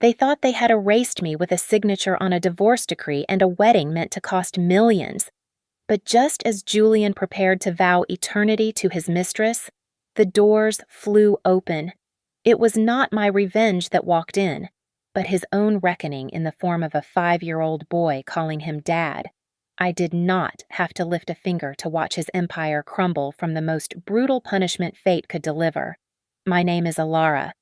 They thought they had erased me with a signature on a divorce decree and a wedding meant to cost millions. But just as Julian prepared to vow eternity to his mistress, the doors flew open. It was not my revenge that walked in, but his own reckoning in the form of a 5-year-old boy calling him Dad. I did not have to lift a finger to watch his empire crumble from the most brutal punishment fate could deliver. My name is Alara,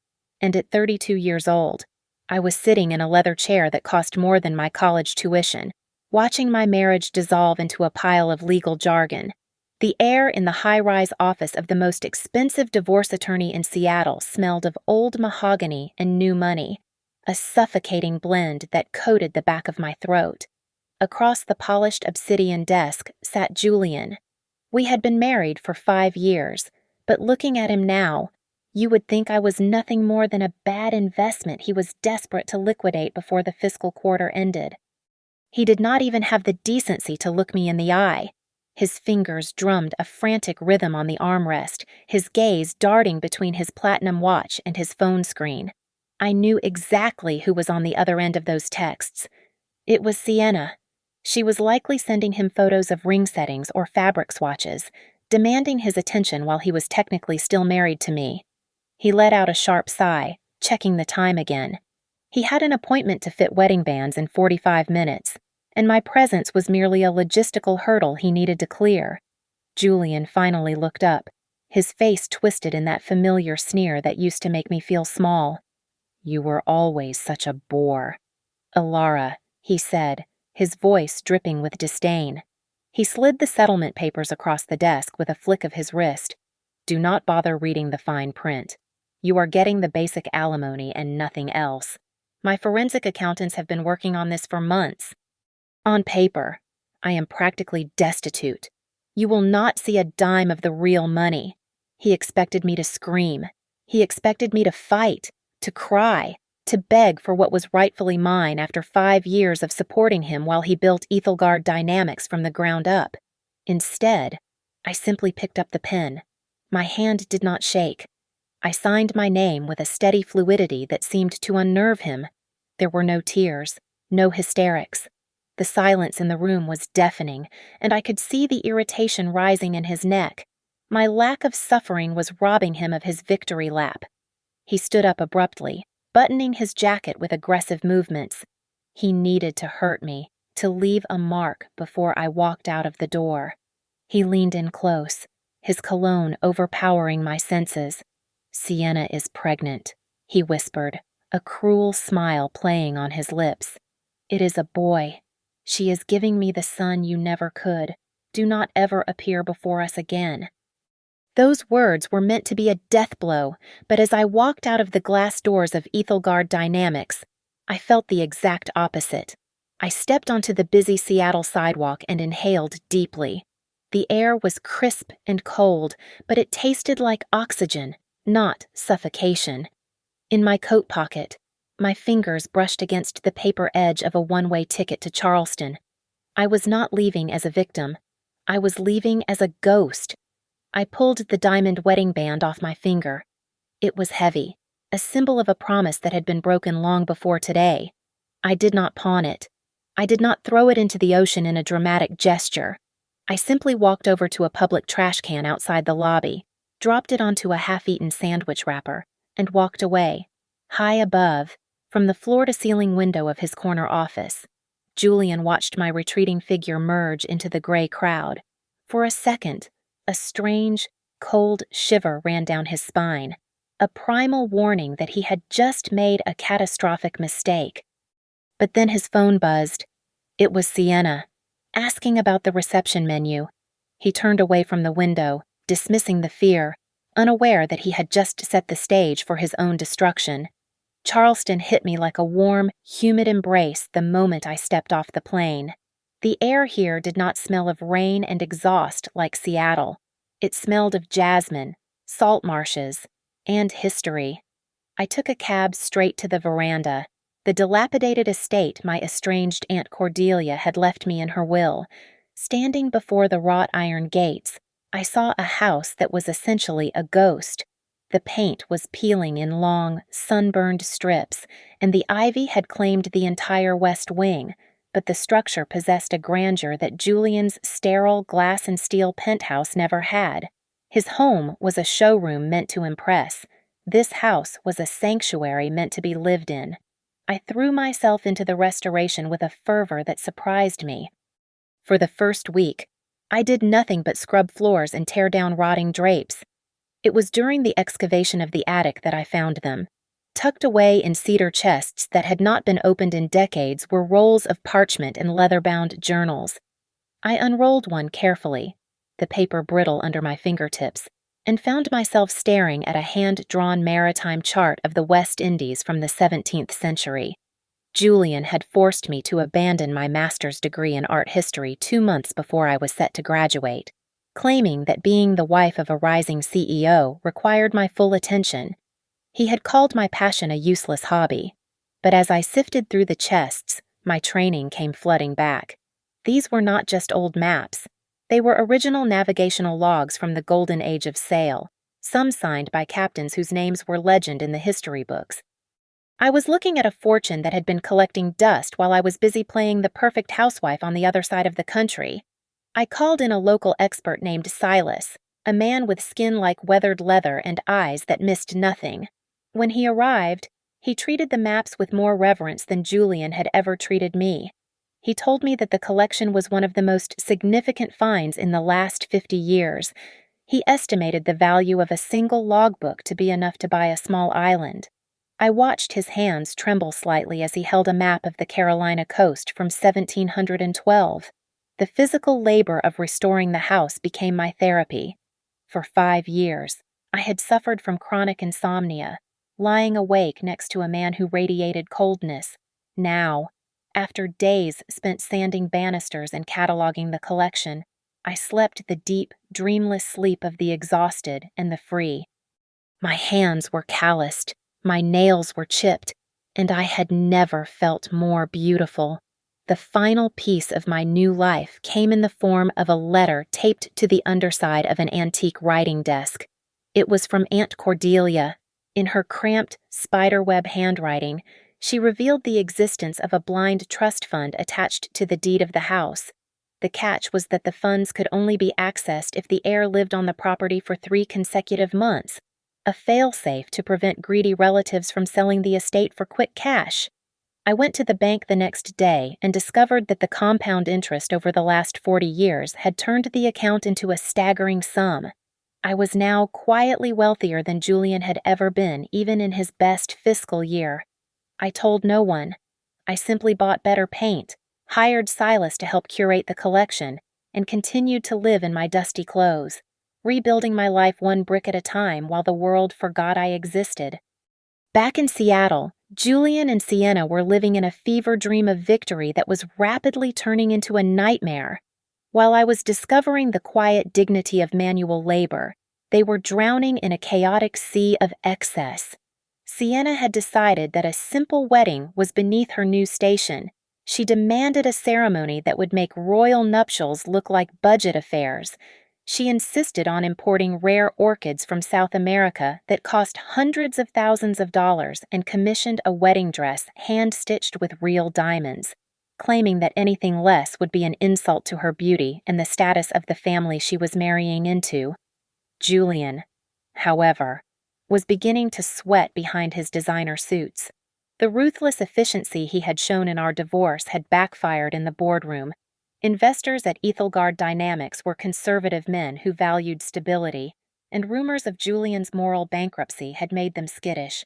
and at 32 years old, I was sitting in a leather chair that cost more than my college tuition, watching my marriage dissolve into a pile of legal jargon. The air in the high-rise office of the most expensive divorce attorney in Seattle smelled of old mahogany and new money, a suffocating blend that coated the back of my throat. Across the polished obsidian desk sat Julian. We had been married for 5 years, but looking at him now, you would think I was nothing more than a bad investment he was desperate to liquidate before the fiscal quarter ended. He did not even have the decency to look me in the eye. His fingers drummed a frantic rhythm on the armrest, his gaze darting between his platinum watch and his phone screen. I knew exactly who was on the other end of those texts. It was Sienna. She was likely sending him photos of ring settings or fabric swatches, demanding his attention while he was technically still married to me. He let out a sharp sigh, checking the time again. He had an appointment to fit wedding bands in 45 minutes, and my presence was merely a logistical hurdle he needed to clear. Julian finally looked up, his face twisted in that familiar sneer that used to make me feel small. "You were always such a bore." "Alara," he said, his voice dripping with disdain. He slid the settlement papers across the desk with a flick of his wrist. "Do not bother reading the fine print. You are getting the basic alimony and nothing else. My forensic accountants have been working on this for months. On paper, I am practically destitute. You will not see a dime of the real money." He expected me to scream. He expected me to fight, to cry, to beg for what was rightfully mine after 5 years of supporting him while he built Ethelgard Dynamics from the ground up. Instead, I simply picked up the pen. My hand did not shake. I signed my name with a steady fluidity that seemed to unnerve him. There were no tears, no hysterics. The silence in the room was deafening, and I could see the irritation rising in his neck. My lack of suffering was robbing him of his victory lap. He stood up abruptly, buttoning his jacket with aggressive movements. He needed to hurt me, to leave a mark before I walked out of the door. He leaned in close, his cologne overpowering my senses. "Sienna is pregnant," he whispered, a cruel smile playing on his lips. "It is a boy. She is giving me the son you never could. Do not ever appear before us again." Those words were meant to be a death blow, but as I walked out of the glass doors of Ethelgard Dynamics, I felt the exact opposite. I stepped onto the busy Seattle sidewalk and inhaled deeply. The air was crisp and cold, but it tasted like oxygen, not suffocation. In my coat pocket, my fingers brushed against the paper edge of a one-way ticket to Charleston. I was not leaving as a victim. I was leaving as a ghost. I pulled the diamond wedding band off my finger. It was heavy, a symbol of a promise that had been broken long before today. I did not pawn it. I did not throw it into the ocean in a dramatic gesture. I simply walked over to a public trash can outside the lobby, dropped it onto a half-eaten sandwich wrapper, and walked away. High above, from the floor-to-ceiling window of his corner office, Julian watched my retreating figure merge into the gray crowd. For a second, a strange, cold shiver ran down his spine, a primal warning that he had just made a catastrophic mistake. But then his phone buzzed. It was Sienna, asking about the reception menu. He turned away from the window, dismissing the fear, unaware that he had just set the stage for his own destruction. Charleston hit me like a warm, humid embrace the moment I stepped off the plane. The air here did not smell of rain and exhaust like Seattle. It smelled of jasmine, salt marshes, and history. I took a cab straight to the veranda, the dilapidated estate my estranged Aunt Cordelia had left me in her will. Standing before the wrought iron gates, I saw a house that was essentially a ghost. The paint was peeling in long, sunburned strips, and the ivy had claimed the entire west wing, but the structure possessed a grandeur that Julian's sterile glass and steel penthouse never had. His home was a showroom meant to impress. This house was a sanctuary meant to be lived in. I threw myself into the restoration with a fervor that surprised me. For the first week, I did nothing but scrub floors and tear down rotting drapes. It was during the excavation of the attic that I found them. Tucked away in cedar chests that had not been opened in decades were rolls of parchment and leather-bound journals. I unrolled one carefully, the paper brittle under my fingertips, and found myself staring at a hand-drawn maritime chart of the West Indies from the 17th century. Julian had forced me to abandon my master's degree in art history 2 months before I was set to graduate, claiming that being the wife of a rising CEO required my full attention. He had called my passion a useless hobby, but as I sifted through the chests, my training came flooding back. These were not just old maps. They were original navigational logs from the golden age of sail, some signed by captains whose names were legend in the history books. I was looking at a fortune that had been collecting dust while I was busy playing the perfect housewife on the other side of the country. I called in a local expert named Silas, a man with skin like weathered leather and eyes that missed nothing. When he arrived, he treated the maps with more reverence than Julian had ever treated me. He told me that the collection was one of the most significant finds in the last 50 years. He estimated the value of a single logbook to be enough to buy a small island. I watched his hands tremble slightly as he held a map of the Carolina coast from 1712. The physical labor of restoring the house became my therapy. For 5 years, I had suffered from chronic insomnia, lying awake next to a man who radiated coldness. Now, after days spent sanding banisters and cataloging the collection, I slept the deep, dreamless sleep of the exhausted and the free. My hands were calloused, my nails were chipped, and I had never felt more beautiful. The final piece of my new life came in the form of a letter taped to the underside of an antique writing desk. It was from Aunt Cordelia. In her cramped, spiderweb handwriting, she revealed the existence of a blind trust fund attached to the deed of the house. The catch was that the funds could only be accessed if the heir lived on the property for 3 consecutive months, a fail-safe to prevent greedy relatives from selling the estate for quick cash. I went to the bank the next day and discovered that the compound interest over the last 40 years had turned the account into a staggering sum. I was now quietly wealthier than Julian had ever been, even in his best fiscal year. I told no one. I simply bought better paint, hired Silas to help curate the collection, and continued to live in my dusty clothes, rebuilding my life one brick at a time while the world forgot I existed. Back in Seattle, Julian and Sienna were living in a fever dream of victory that was rapidly turning into a nightmare. While I was discovering the quiet dignity of manual labor, they were drowning in a chaotic sea of excess. Sienna had decided that a simple wedding was beneath her new station. She demanded a ceremony that would make royal nuptials look like budget affairs. She insisted on importing rare orchids from South America that cost hundreds of thousands of dollars and commissioned a wedding dress hand-stitched with real diamonds, claiming that anything less would be an insult to her beauty and the status of the family she was marrying into. Julian, however, was beginning to sweat behind his designer suits. The ruthless efficiency he had shown in our divorce had backfired in the boardroom. Investors at Ethelgard Dynamics were conservative men who valued stability, and rumors of Julian's moral bankruptcy had made them skittish.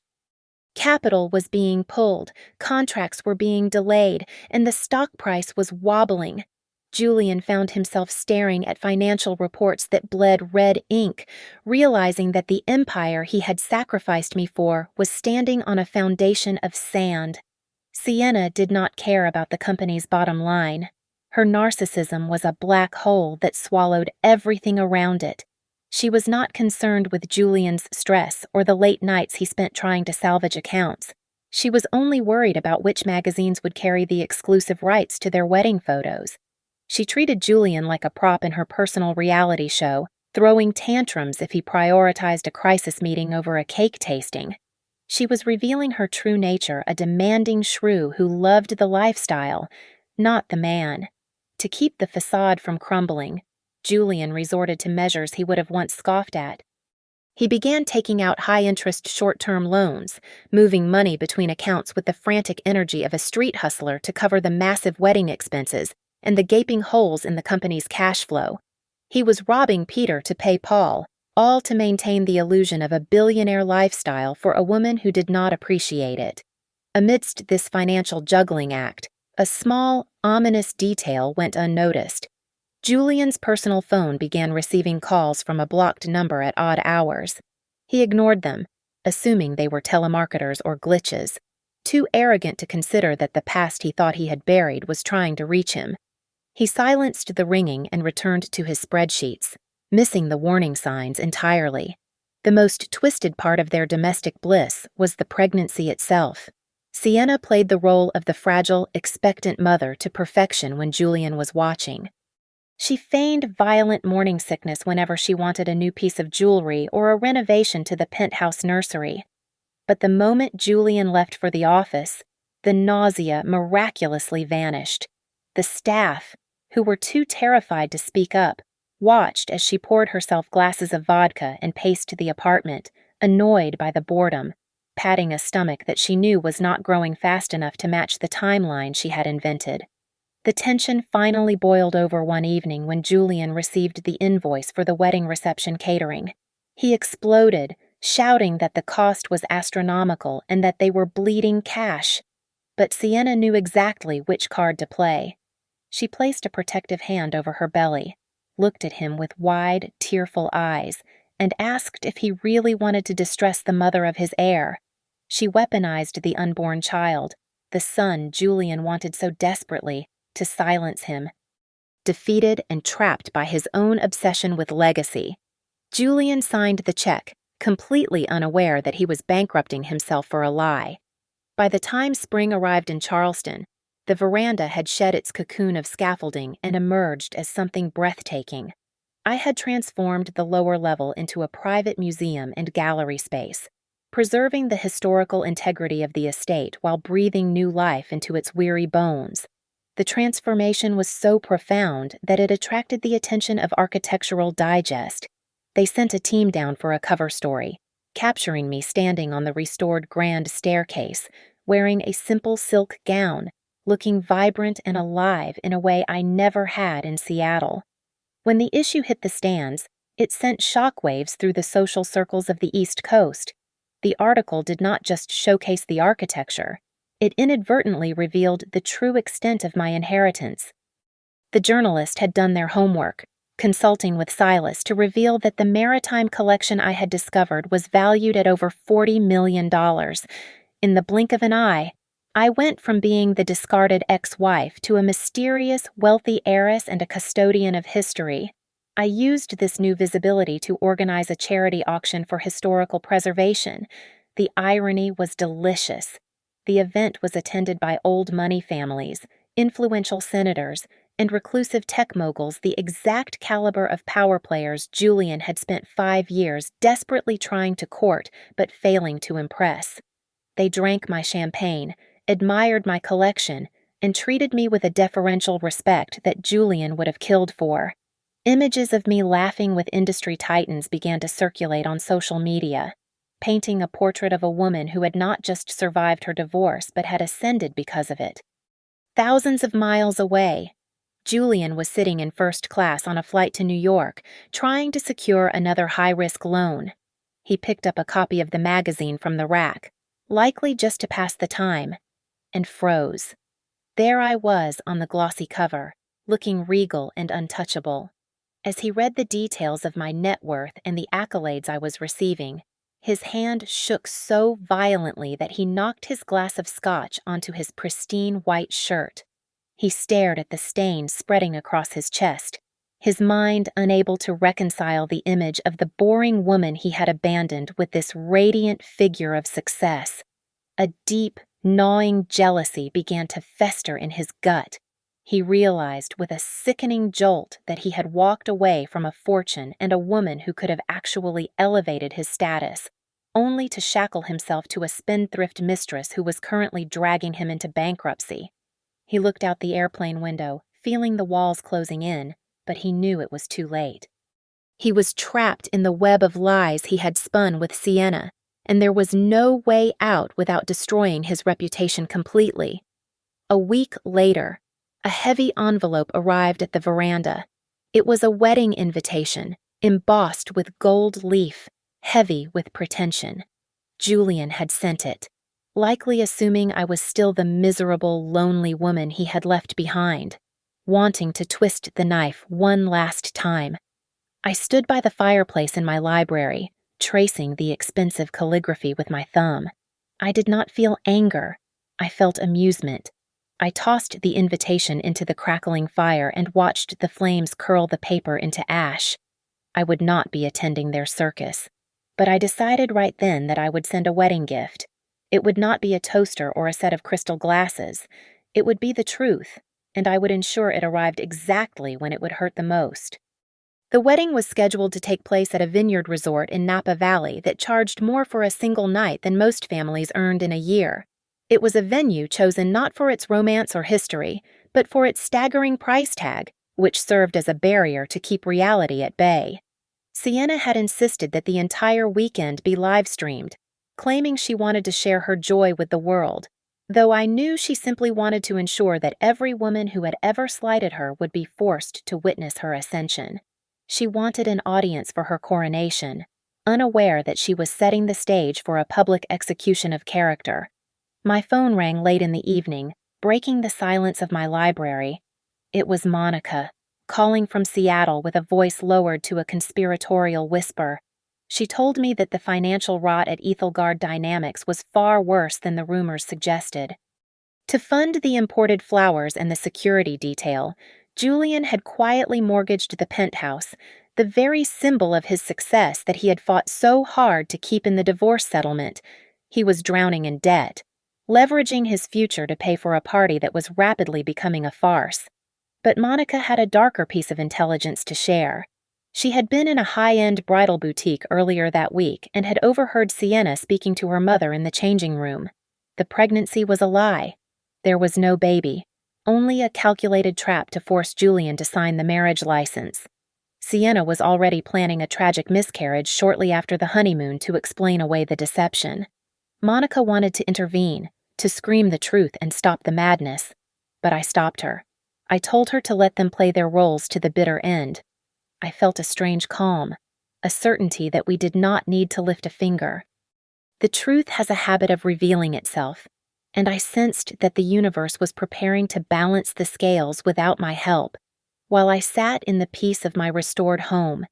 Capital was being pulled, contracts were being delayed, and the stock price was wobbling. Julian found himself staring at financial reports that bled red ink, realizing that the empire he had sacrificed me for was standing on a foundation of sand. Sienna did not care about the company's bottom line. Her narcissism was a black hole that swallowed everything around it. She was not concerned with Julian's stress or the late nights he spent trying to salvage accounts. She was only worried about which magazines would carry the exclusive rights to their wedding photos. She treated Julian like a prop in her personal reality show, throwing tantrums if he prioritized a crisis meeting over a cake tasting. She was revealing her true nature, a demanding shrew who loved the lifestyle, not the man. To keep the facade from crumbling, Julian resorted to measures he would have once scoffed at. He began taking out high-interest short-term loans, moving money between accounts with the frantic energy of a street hustler to cover the massive wedding expenses and the gaping holes in the company's cash flow. He was robbing Peter to pay Paul, all to maintain the illusion of a billionaire lifestyle for a woman who did not appreciate it. Amidst this financial juggling act, a small, ominous detail went unnoticed. Julian's personal phone began receiving calls from a blocked number at odd hours. He ignored them, assuming they were telemarketers or glitches, too arrogant to consider that the past he thought he had buried was trying to reach him. He silenced the ringing and returned to his spreadsheets, missing the warning signs entirely. The most twisted part of their domestic bliss was the pregnancy itself. Sienna played the role of the fragile, expectant mother to perfection when Julian was watching. She feigned violent morning sickness whenever she wanted a new piece of jewelry or a renovation to the penthouse nursery. But the moment Julian left for the office, the nausea miraculously vanished. The staff, who were too terrified to speak up, watched as she poured herself glasses of vodka and paced the apartment, annoyed by the boredom, patting a stomach that she knew was not growing fast enough to match the timeline she had invented. The tension finally boiled over one evening when Julian received the invoice for the wedding reception catering. He exploded, shouting that the cost was astronomical and that they were bleeding cash. But Sienna knew exactly which card to play. She placed a protective hand over her belly, looked at him with wide, tearful eyes, and asked if he really wanted to distress the mother of his heir. She weaponized the unborn child, the son Julian wanted so desperately, to silence him. Defeated and trapped by his own obsession with legacy, Julian signed the check, completely unaware that he was bankrupting himself for a lie. By the time spring arrived in Charleston, the veranda had shed its cocoon of scaffolding and emerged as something breathtaking. I had transformed the lower level into a private museum and gallery space, preserving the historical integrity of the estate while breathing new life into its weary bones. The transformation was so profound that it attracted the attention of Architectural Digest. They sent a team down for a cover story, capturing me standing on the restored grand staircase, wearing a simple silk gown, looking vibrant and alive in a way I never had in Seattle. When the issue hit the stands, it sent shockwaves through the social circles of the East Coast. The article did not just showcase the architecture, it inadvertently revealed the true extent of my inheritance. The journalist had done their homework, consulting with Silas to reveal that the maritime collection I had discovered was valued at over $40 million. In the blink of an eye, I went from being the discarded ex-wife to a mysterious, wealthy heiress and a custodian of history. I used this new visibility to organize a charity auction for historical preservation. The irony was delicious. The event was attended by old money families, influential senators, and reclusive tech moguls, the exact caliber of power players Julian had spent 5 years desperately trying to court but failing to impress. They drank my champagne, admired my collection, and treated me with a deferential respect that Julian would have killed for. Images of me laughing with industry titans began to circulate on social media, painting a portrait of a woman who had not just survived her divorce but had ascended because of it. Thousands of miles away, Julian was sitting in first class on a flight to New York, trying to secure another high-risk loan. He picked up a copy of the magazine from the rack, likely just to pass the time, and froze. There I was on the glossy cover, looking regal and untouchable. As he read the details of my net worth and the accolades I was receiving, his hand shook so violently that he knocked his glass of scotch onto his pristine white shirt. He stared at the stain spreading across his chest, his mind unable to reconcile the image of the boring woman he had abandoned with this radiant figure of success. A deep, gnawing jealousy began to fester in his gut. He realized with a sickening jolt that he had walked away from a fortune and a woman who could have actually elevated his status, only to shackle himself to a spendthrift mistress who was currently dragging him into bankruptcy. He looked out the airplane window, feeling the walls closing in, but he knew it was too late. He was trapped in the web of lies he had spun with Sienna, and there was no way out without destroying his reputation completely. A week later, a heavy envelope arrived at the veranda. It was a wedding invitation, embossed with gold leaf, heavy with pretension. Julian had sent it, likely assuming I was still the miserable, lonely woman he had left behind, wanting to twist the knife one last time. I stood by the fireplace in my library, tracing the expensive calligraphy with my thumb. I did not feel anger. I felt amusement. I tossed the invitation into the crackling fire and watched the flames curl the paper into ash. I would not be attending their circus, but I decided right then that I would send a wedding gift. It would not be a toaster or a set of crystal glasses. It would be the truth, and I would ensure it arrived exactly when it would hurt the most. The wedding was scheduled to take place at a vineyard resort in Napa Valley that charged more for a single night than most families earned in a year. It was a venue chosen not for its romance or history, but for its staggering price tag, which served as a barrier to keep reality at bay. Sienna had insisted that the entire weekend be live-streamed, claiming she wanted to share her joy with the world, though I knew she simply wanted to ensure that every woman who had ever slighted her would be forced to witness her ascension. She wanted an audience for her coronation, unaware that she was setting the stage for a public execution of character. My phone rang late in the evening, breaking the silence of my library. It was Monica, calling from Seattle with a voice lowered to a conspiratorial whisper. She told me that the financial rot at Ethelgard Dynamics was far worse than the rumors suggested. To fund the imported flowers and the security detail, Julian had quietly mortgaged the penthouse, the very symbol of his success that he had fought so hard to keep in the divorce settlement. He was drowning in debt, leveraging his future to pay for a party that was rapidly becoming a farce. But Monica had a darker piece of intelligence to share. She had been in a high-end bridal boutique earlier that week and had overheard Sienna speaking to her mother in the changing room. The pregnancy was a lie. There was no baby, only a calculated trap to force Julian to sign the marriage license. Sienna was already planning a tragic miscarriage shortly after the honeymoon to explain away the deception. Monica wanted to intervene, to scream the truth and stop the madness, but I stopped her. I told her to let them play their roles to the bitter end. I felt a strange calm, a certainty that we did not need to lift a finger. The truth has a habit of revealing itself, and I sensed that the universe was preparing to balance the scales without my help. While I sat in the peace of my restored home,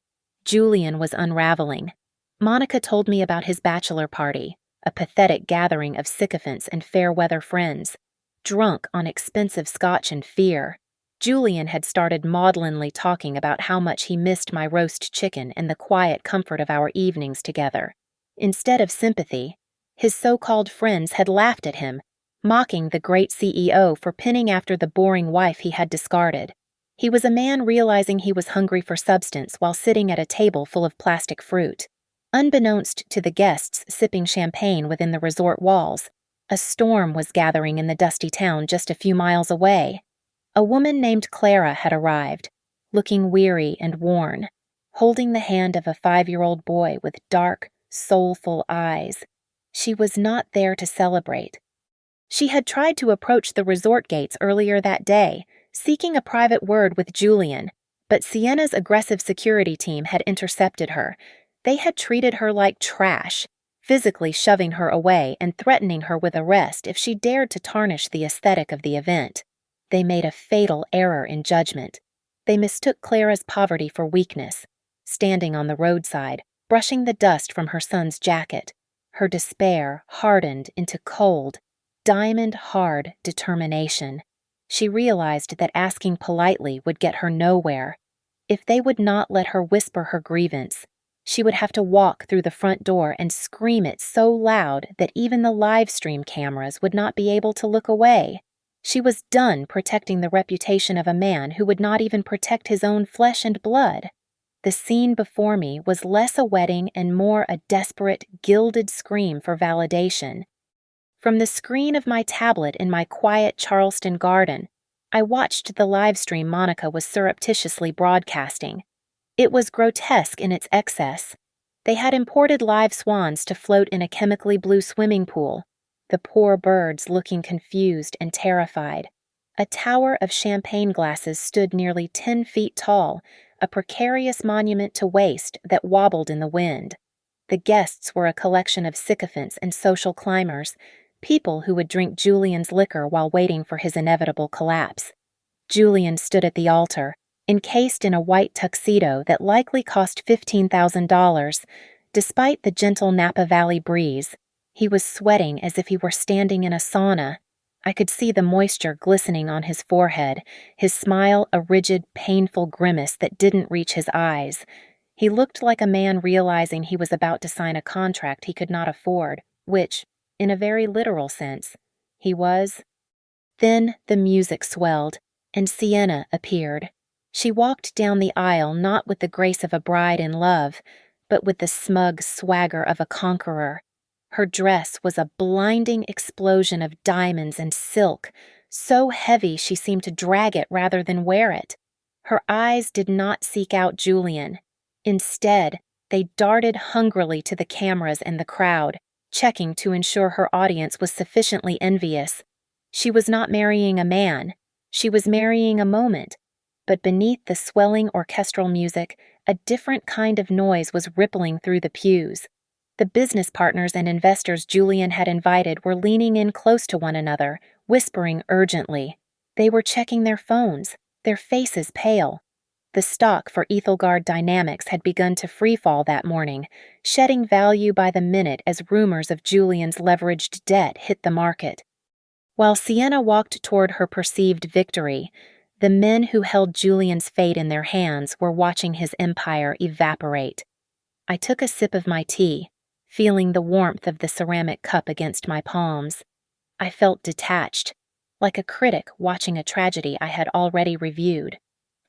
Julian was unraveling. Monica told me about his bachelor party, a pathetic gathering of sycophants and fair-weather friends, drunk on expensive scotch and fear. Julian had started maudlinly talking about how much he missed my roast chicken and the quiet comfort of our evenings together. Instead of sympathy, his so-called friends had laughed at him, mocking the great CEO for pinning after the boring wife he had discarded. He was a man realizing he was hungry for substance while sitting at a table full of plastic fruit. Unbeknownst to the guests sipping champagne within the resort walls, a storm was gathering in the dusty town just a few miles away. A woman named Clara had arrived, looking weary and worn, holding the hand of a 5-year-old boy with dark, soulful eyes. She was not there to celebrate. She had tried to approach the resort gates earlier that day, seeking a private word with Julian, but Sienna's aggressive security team had intercepted her. They had treated her like trash, physically shoving her away and threatening her with arrest if she dared to tarnish the aesthetic of the event. They made a fatal error in judgment. They mistook Clara's poverty for weakness, standing on the roadside, brushing the dust from her son's jacket. Her despair hardened into cold, diamond-hard determination. She realized that asking politely would get her nowhere. If they would not let her whisper her grievance, she would have to walk through the front door and scream it so loud that even the live stream cameras would not be able to look away. She was done protecting the reputation of a man who would not even protect his own flesh and blood. The scene before me was less a wedding and more a desperate, gilded scream for validation. From the screen of my tablet in my quiet Charleston garden, I watched the live stream Monica was surreptitiously broadcasting. It was grotesque in its excess. They had imported live swans to float in a chemically blue swimming pool, the poor birds looking confused and terrified. A tower of champagne glasses stood nearly 10 feet tall, a precarious monument to waste that wobbled in the wind. The guests were a collection of sycophants and social climbers, people who would drink Julian's liquor while waiting for his inevitable collapse. Julian stood at the altar, encased in a white tuxedo that likely cost $15,000. Despite the gentle Napa Valley breeze, he was sweating as if he were standing in a sauna. I could see the moisture glistening on his forehead, his smile a rigid, painful grimace that didn't reach his eyes. He looked like a man realizing he was about to sign a contract he could not afford, which, in a very literal sense, he was. Then the music swelled, and Sienna appeared. She walked down the aisle not with the grace of a bride in love, but with the smug swagger of a conqueror. Her dress was a blinding explosion of diamonds and silk, so heavy she seemed to drag it rather than wear it. Her eyes did not seek out Julian. Instead, they darted hungrily to the cameras and the crowd, checking to ensure her audience was sufficiently envious. She was not marrying a man. She was marrying a moment. But beneath the swelling orchestral music, a different kind of noise was rippling through the pews. The business partners and investors Julian had invited were leaning in close to one another, whispering urgently. They were checking their phones, their faces pale. The stock for Ethelgard Dynamics had begun to freefall that morning, shedding value by the minute as rumors of Julian's leveraged debt hit the market. While Sienna walked toward her perceived victory, the men who held Julian's fate in their hands were watching his empire evaporate. I took a sip of my tea, feeling the warmth of the ceramic cup against my palms. I felt detached, like a critic watching a tragedy I had already reviewed.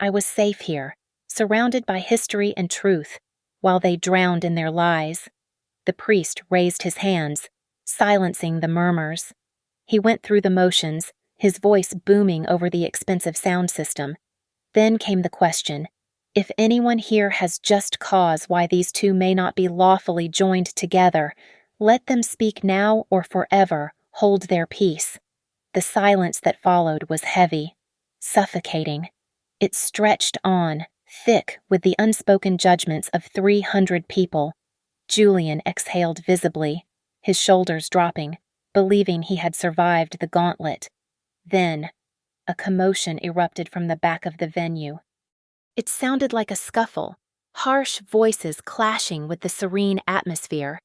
I was safe here, surrounded by history and truth, while they drowned in their lies. The priest raised his hands, silencing the murmurs. He went through the motions, his voice booming over the expensive sound system. Then came the question, if anyone here has just cause why these two may not be lawfully joined together, let them speak now or forever hold their peace. The silence that followed was heavy, suffocating. It stretched on, thick with the unspoken judgments of 300 people. Julian exhaled visibly, his shoulders dropping, believing he had survived the gauntlet. Then, a commotion erupted from the back of the venue. It sounded like a scuffle, harsh voices clashing with the serene atmosphere.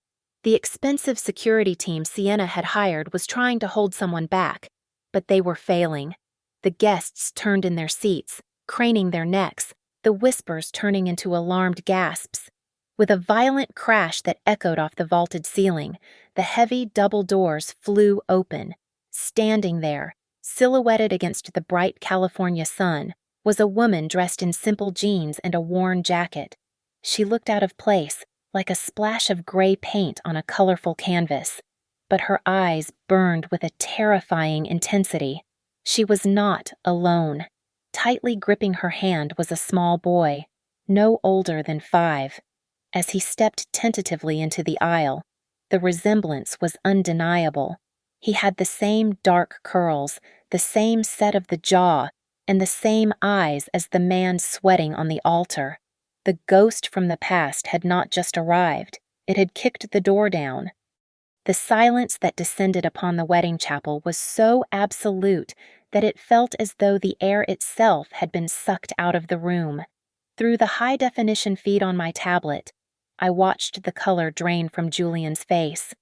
The expensive security team Sienna had hired was trying to hold someone back, but they were failing. The guests turned in their seats, craning their necks, the whispers turning into alarmed gasps. With a violent crash that echoed off the vaulted ceiling, the heavy double doors flew open. Standing there, silhouetted against the bright California sun, was a woman dressed in simple jeans and a worn jacket. She looked out of place, like a splash of gray paint on a colorful canvas, but her eyes burned with a terrifying intensity. She was not alone. Tightly gripping her hand was a small boy, no older than 5. As he stepped tentatively into the aisle, the resemblance was undeniable. He had the same dark curls, the same set of the jaw, and the same eyes as the man sweating on the altar. The ghost from the past had not just arrived, it had kicked the door down. The silence that descended upon the wedding chapel was so absolute that it felt as though the air itself had been sucked out of the room. Through the high-definition feed on my tablet, I watched the color drain from Julian's face.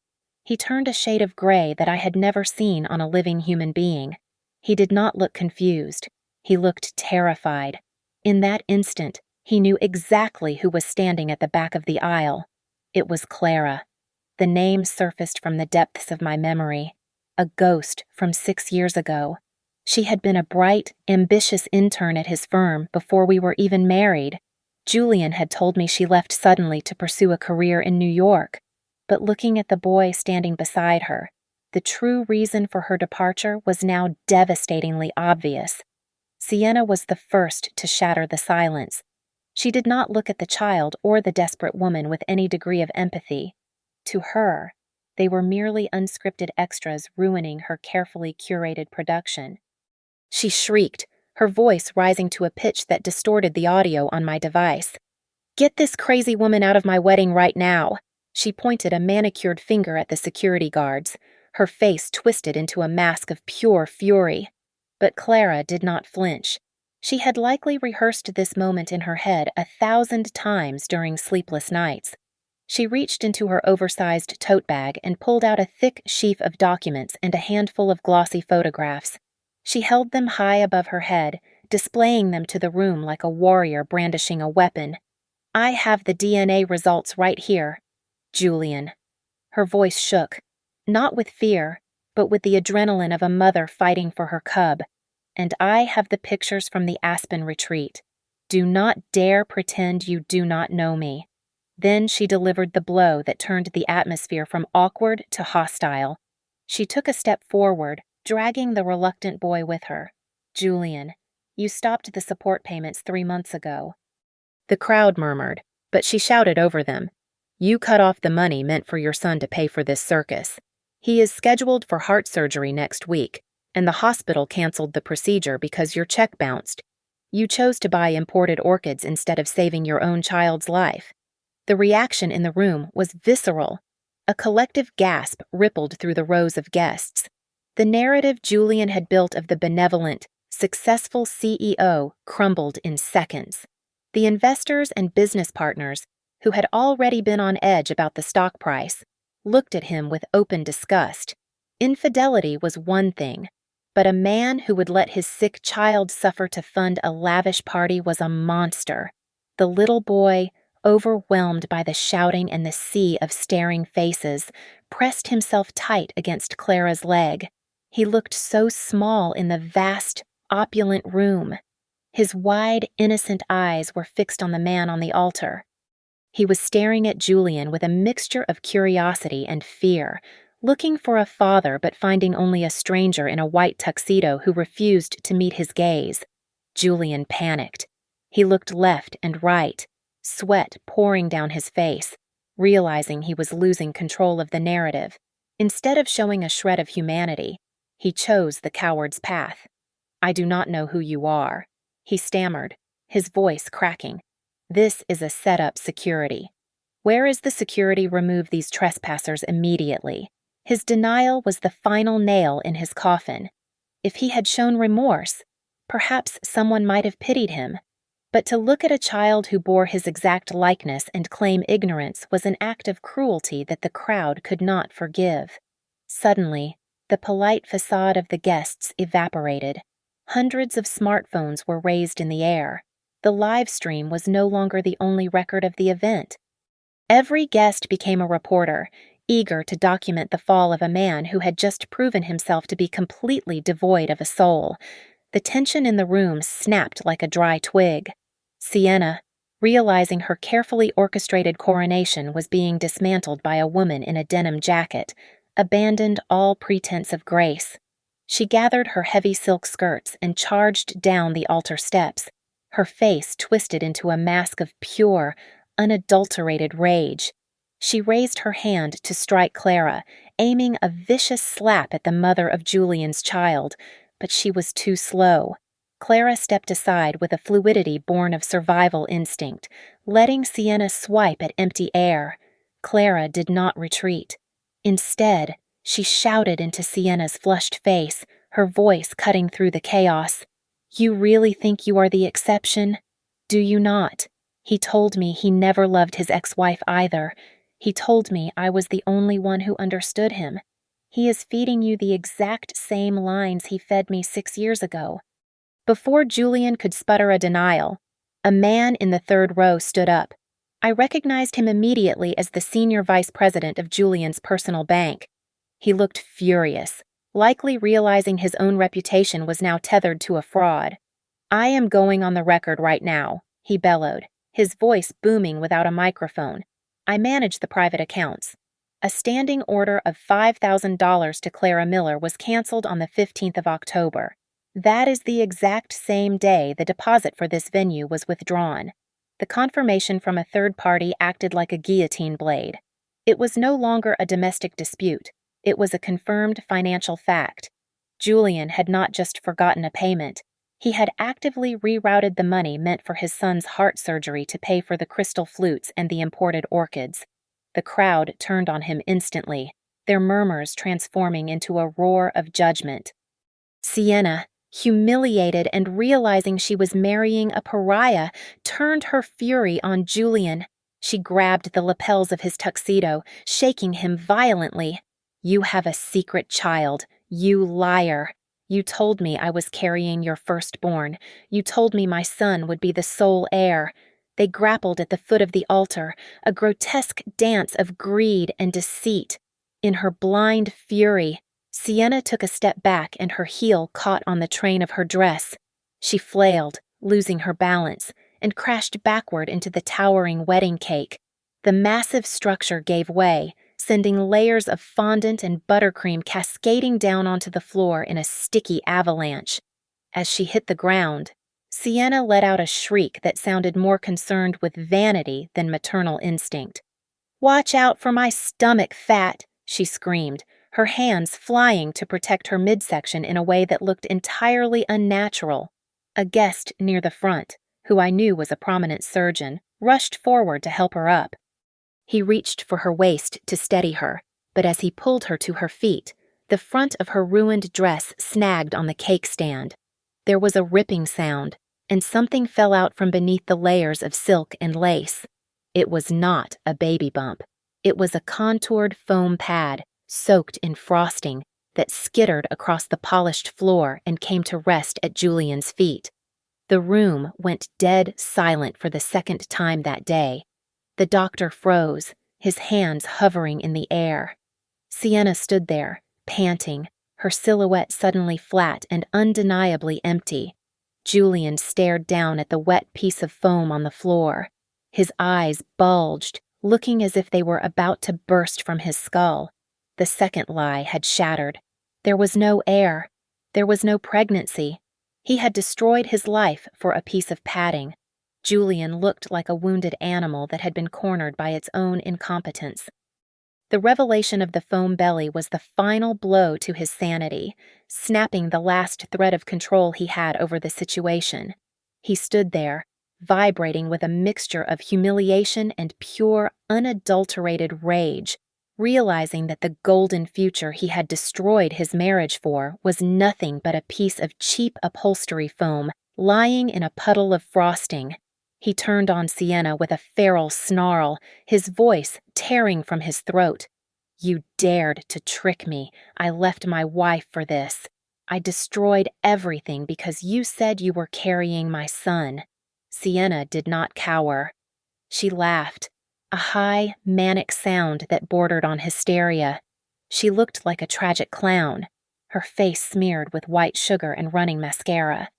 He turned a shade of gray that I had never seen on a living human being. He did not look confused. He looked terrified. In that instant, he knew exactly who was standing at the back of the aisle. It was Clara. The name surfaced from the depths of my memory. A ghost from 6 years ago. She had been a bright, ambitious intern at his firm before we were even married. Julian had told me she left suddenly to pursue a career in New York. But looking at the boy standing beside her, the true reason for her departure was now devastatingly obvious. Sienna was the first to shatter the silence. She did not look at the child or the desperate woman with any degree of empathy. To her, they were merely unscripted extras ruining her carefully curated production. She shrieked, her voice rising to a pitch that distorted the audio on my device. "Get this crazy woman out of my wedding right now!" She pointed a manicured finger at the security guards, her face twisted into a mask of pure fury. But Clara did not flinch. She had likely rehearsed this moment in her head 1,000 times during sleepless nights. She reached into her oversized tote bag and pulled out a thick sheaf of documents and a handful of glossy photographs. She held them high above her head, displaying them to the room like a warrior brandishing a weapon. "I have the DNA results right here. Julian." Her voice shook, not with fear, but with the adrenaline of a mother fighting for her cub. "And I have the pictures from the Aspen retreat. Do not dare pretend you do not know me." Then she delivered the blow that turned the atmosphere from awkward to hostile. She took a step forward, dragging the reluctant boy with her. "Julian, you stopped the support payments 3 months ago." The crowd murmured, but she shouted over them. "You cut off the money meant for your son to pay for this circus. He is scheduled for heart surgery next week, and the hospital canceled the procedure because your check bounced. You chose to buy imported orchids instead of saving your own child's life." The reaction in the room was visceral. A collective gasp rippled through the rows of guests. The narrative Julian had built of the benevolent, successful CEO crumbled in seconds. The investors and business partners, who had already been on edge about the stock price, looked at him with open disgust. Infidelity was one thing, but a man who would let his sick child suffer to fund a lavish party was a monster. The little boy, overwhelmed by the shouting and the sea of staring faces, pressed himself tight against Clara's leg. He looked so small in the vast, opulent room. His wide, innocent eyes were fixed on the man on the altar. He was staring at Julian with a mixture of curiosity and fear, looking for a father but finding only a stranger in a white tuxedo who refused to meet his gaze. Julian panicked. He looked left and right, sweat pouring down his face, realizing he was losing control of the narrative. Instead of showing a shred of humanity, he chose the coward's path. "I do not know who you are," he stammered, his voice cracking. "This is a set-up security. Where is the security? Remove these trespassers immediately." His denial was the final nail in his coffin. If he had shown remorse, perhaps someone might have pitied him. But to look at a child who bore his exact likeness and claim ignorance was an act of cruelty that the crowd could not forgive. Suddenly, the polite facade of the guests evaporated. Hundreds of smartphones were raised in the air. The live stream was no longer the only record of the event. Every guest became a reporter, eager to document the fall of a man who had just proven himself to be completely devoid of a soul. The tension in the room snapped like a dry twig. Sienna, realizing her carefully orchestrated coronation was being dismantled by a woman in a denim jacket, abandoned all pretense of grace. She gathered her heavy silk skirts and charged down the altar steps, her face twisted into a mask of pure, unadulterated rage. She raised her hand to strike Clara, aiming a vicious slap at the mother of Julian's child, but she was too slow. Clara stepped aside with a fluidity born of survival instinct, letting Sienna swipe at empty air. Clara did not retreat. Instead, she shouted into Sienna's flushed face, her voice cutting through the chaos. "You really think you are the exception? Do you not? He told me he never loved his ex-wife either. He told me I was the only one who understood him. He is feeding you the exact same lines he fed me 6 years ago." Before Julian could sputter a denial, a man in the third row stood up. I recognized him immediately as the senior vice president of Julian's personal bank. He looked furious, likely realizing his own reputation was now tethered to a fraud. "I am going on the record right now," he bellowed, his voice booming without a microphone. "I manage the private accounts. A standing order of $5,000 to Clara Miller was canceled on the 15th of October. That is the exact same day the deposit for this venue was withdrawn. The confirmation from a third party acted like a guillotine blade. It was no longer a domestic dispute. It was a confirmed financial fact. Julian had not just forgotten a payment. He had actively rerouted the money meant for his son's heart surgery to pay for the crystal flutes and the imported orchids. The crowd turned on him instantly, their murmurs transforming into a roar of judgment. Sienna, humiliated and realizing she was marrying a pariah, turned her fury on Julian. She grabbed the lapels of his tuxedo, shaking him violently. "You have a secret child, you liar. You told me I was carrying your firstborn. You told me my son would be the sole heir." They grappled at the foot of the altar, a grotesque dance of greed and deceit. In her blind fury, Sienna took a step back and her heel caught on the train of her dress. She flailed, losing her balance, and crashed backward into the towering wedding cake. The massive structure gave way, sending layers of fondant and buttercream cascading down onto the floor in a sticky avalanche. As she hit the ground, Sienna let out a shriek that sounded more concerned with vanity than maternal instinct. "Watch out for my stomach, fat!" she screamed, her hands flying to protect her midsection in a way that looked entirely unnatural. A guest near the front, who I knew was a prominent surgeon, rushed forward to help her up. He reached for her waist to steady her, but as he pulled her to her feet, the front of her ruined dress snagged on the cake stand. There was a ripping sound, and something fell out from beneath the layers of silk and lace. It was not a baby bump. It was a contoured foam pad, soaked in frosting, that skittered across the polished floor and came to rest at Julian's feet. The room went dead silent for the second time that day. The doctor froze, his hands hovering in the air. Sienna stood there, panting, her silhouette suddenly flat and undeniably empty. Julian stared down at the wet piece of foam on the floor. His eyes bulged, looking as if they were about to burst from his skull. The second lie had shattered. There was no heir. There was no pregnancy. He had destroyed his life for a piece of padding. Julian looked like a wounded animal that had been cornered by its own incompetence. The revelation of the foam belly was the final blow to his sanity, snapping the last thread of control he had over the situation. He stood there, vibrating with a mixture of humiliation and pure, unadulterated rage, realizing that the golden future he had destroyed his marriage for was nothing but a piece of cheap upholstery foam lying in a puddle of frosting. He turned on Sienna with a feral snarl, his voice tearing from his throat. "You dared to trick me. I left my wife for this. I destroyed everything because you said you were carrying my son." Sienna did not cower. She laughed, a high, manic sound that bordered on hysteria. She looked like a tragic clown, her face smeared with white sugar and running mascara.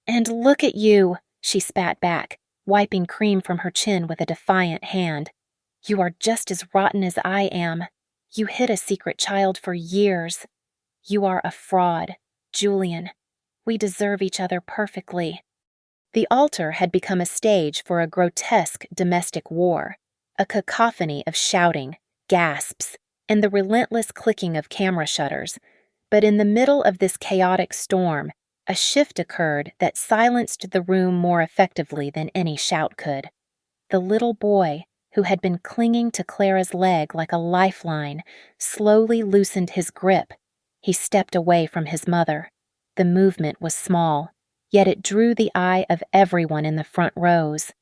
"And look at you," she spat back, wiping cream from her chin with a defiant hand. "You are just as rotten as I am. You hid a secret child for years. You are a fraud, Julian. We deserve each other perfectly." The altar had become a stage for a grotesque domestic war, a cacophony of shouting, gasps, and the relentless clicking of camera shutters. But in the middle of this chaotic storm, a shift occurred that silenced the room more effectively than any shout could. The little boy, who had been clinging to Clara's leg like a lifeline, slowly loosened his grip. He stepped away from his mother. The movement was small, yet it drew the eye of everyone in the front rows.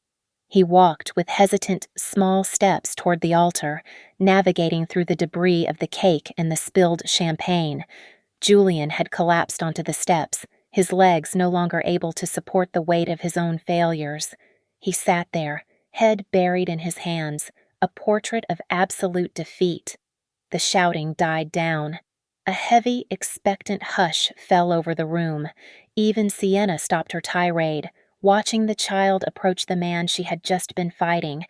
He walked with hesitant, small steps toward the altar, navigating through the debris of the cake and the spilled champagne. Julian had collapsed onto the steps, his legs no longer able to support the weight of his own failures. He sat there, head buried in his hands, a portrait of absolute defeat. The shouting died down. A heavy, expectant hush fell over the room. Even Sienna stopped her tirade, watching the child approach the man she had just been fighting.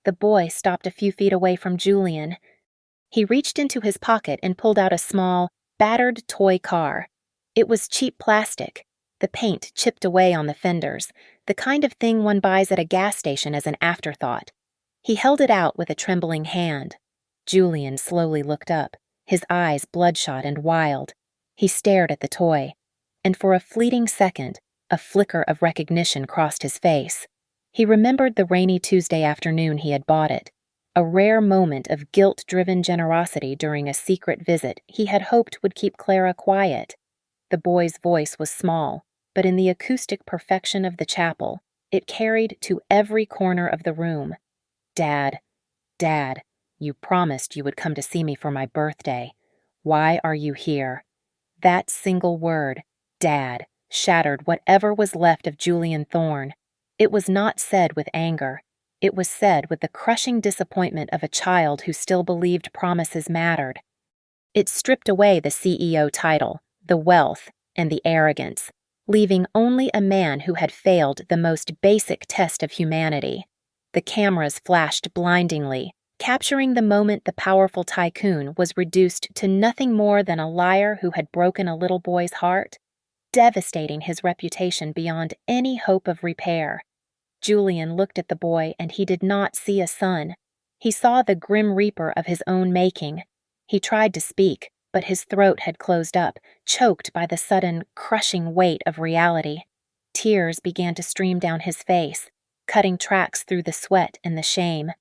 The boy stopped a few feet away from Julian. He reached into his pocket and pulled out a small, battered toy car. It was cheap plastic, the paint chipped away on the fenders, the kind of thing one buys at a gas station as an afterthought. He held it out with a trembling hand. Julian slowly looked up, his eyes bloodshot and wild. He stared at the toy, and for a fleeting second, a flicker of recognition crossed his face. He remembered the rainy Tuesday afternoon he had bought it, a rare moment of guilt-driven generosity during a secret visit he had hoped would keep Clara quiet. The boy's voice was small, but in the acoustic perfection of the chapel, it carried to every corner of the room. "Dad, Dad, you promised you would come to see me for my birthday. Why are you here?" That single word, Dad, shattered whatever was left of Julian Thorne. It was not said with anger. It was said with the crushing disappointment of a child who still believed promises mattered. It stripped away the CEO title, the wealth, and the arrogance, leaving only a man who had failed the most basic test of humanity. The cameras flashed blindingly, capturing the moment the powerful tycoon was reduced to nothing more than a liar who had broken a little boy's heart, devastating his reputation beyond any hope of repair. Julian looked at the boy, and he did not see a son. He saw the grim reaper of his own making. He tried to speak, but his throat had closed up, choked by the sudden, crushing weight of reality. Tears began to stream down his face, cutting tracks through the sweat and the shame.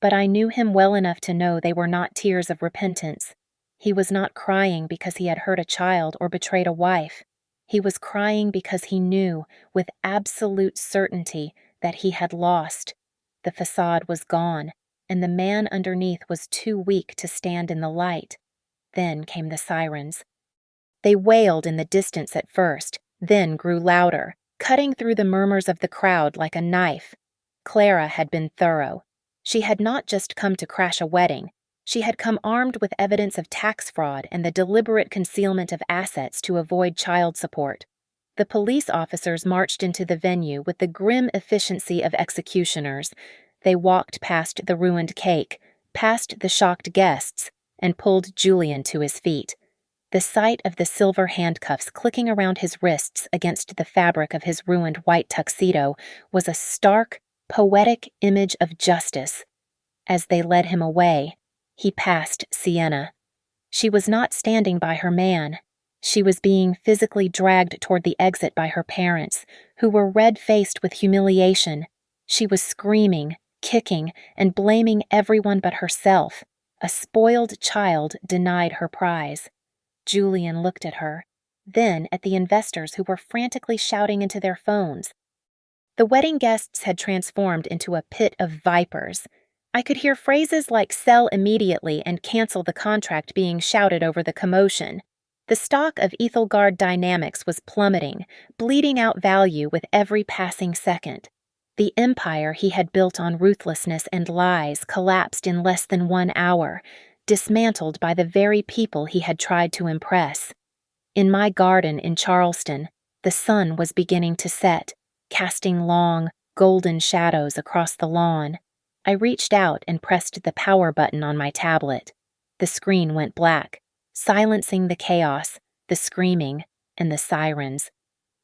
But I knew him well enough to know they were not tears of repentance. He was not crying because he had hurt a child or betrayed a wife. He was crying because he knew, with absolute certainty, that he had lost. The facade was gone, and the man underneath was too weak to stand in the light. Then came the sirens. They wailed in the distance at first, then grew louder, cutting through the murmurs of the crowd like a knife. Clara had been thorough. She had not just come to crash a wedding. She had come armed with evidence of tax fraud and the deliberate concealment of assets to avoid child support. The police officers marched into the venue with the grim efficiency of executioners. They walked past the ruined cake, past the shocked guests, and pulled Julian to his feet. The sight of the silver handcuffs clicking around his wrists against the fabric of his ruined white tuxedo was a stark, poetic image of justice. As they led him away, he passed Sienna. She was not standing by her man. She was being physically dragged toward the exit by her parents, who were red-faced with humiliation. She was screaming, kicking, and blaming everyone but herself. A spoiled child denied her prize. Julian looked at her, then at the investors who were frantically shouting into their phones. The wedding guests had transformed into a pit of vipers. I could hear phrases like "sell immediately" and "cancel the contract" being shouted over the commotion. The stock of Ethelgard Dynamics was plummeting, bleeding out value with every passing second. The empire he had built on ruthlessness and lies collapsed in less than 1 hour, dismantled by the very people he had tried to impress. In my garden in Charleston, the sun was beginning to set, casting long, golden shadows across the lawn. I reached out and pressed the power button on my tablet. The screen went black, silencing the chaos, the screaming, and the sirens.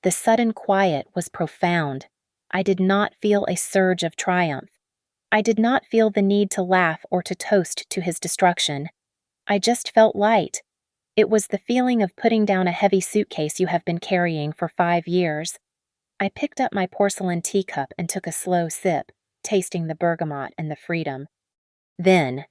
The sudden quiet was profound. I did not feel a surge of triumph. I did not feel the need to laugh or to toast to his destruction. I just felt light. It was the feeling of putting down a heavy suitcase you have been carrying for 5 years. I picked up my porcelain teacup and took a slow sip, tasting the bergamot and the freedom. Then,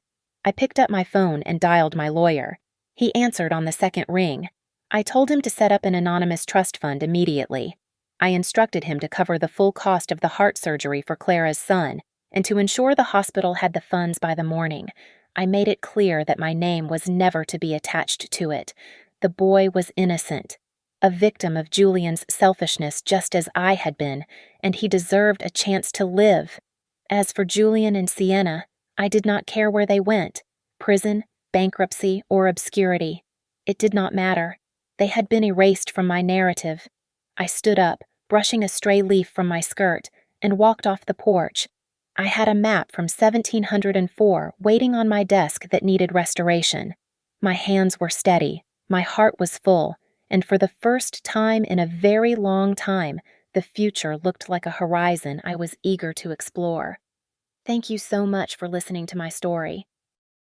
I picked up my phone and dialed my lawyer. He answered on the second ring. I told him to set up an anonymous trust fund immediately. I instructed him to cover the full cost of the heart surgery for Clara's son, and to ensure the hospital had the funds by the morning. I made it clear that my name was never to be attached to it. The boy was innocent, a victim of Julian's selfishness just as I had been, and he deserved a chance to live. As for Julian and Sienna, I did not care where they went, prison, bankruptcy, or obscurity. It did not matter. They had been erased from my narrative. I stood up, brushing a stray leaf from my skirt, and walked off the porch. I had a map from 1704 waiting on my desk that needed restoration. My hands were steady, my heart was full, and for the first time in a very long time, the future looked like a horizon I was eager to explore. Thank you so much for listening to my story.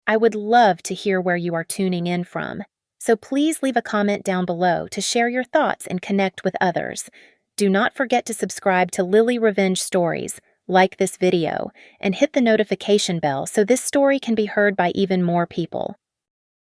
I would love to hear where you are tuning in from, so please leave a comment down below to share your thoughts and connect with others. Do not forget to subscribe to Lily Revenge Stories, like this video, and hit the notification bell so this story can be heard by even more people.